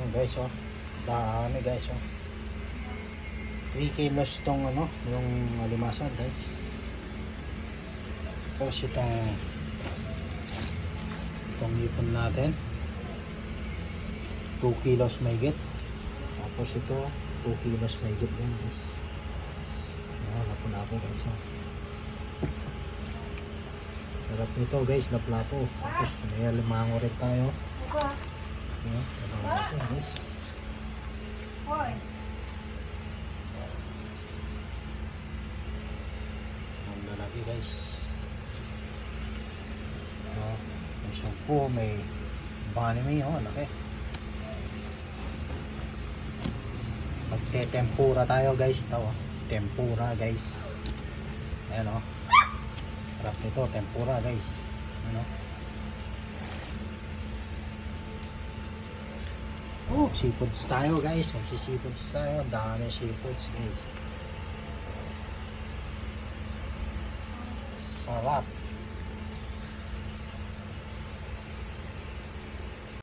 Ayan guys, oh. Dami guys, oh. 3 kilos tong ano, yung alimasag guys. Tapos itong ipon natin 2 kilos mahigit. Tapos ito 2 kilos mahigit din guys. Ayan, lapo-lapo guys, oh. Sarap nito guys, lapo-lapo. Tapos may alimango rin tayo. Ayan, lapo guys. Ang lalaki guys. May sumpo, may bani, may laki. Magte-tempura tayo guys. Tempura guys. Ayan, oh. Sarap nito, tempura guys. Ano? Oh, seafoods tayo guys. Magsisifoods tayo. Dami seafoods guys. Sarap.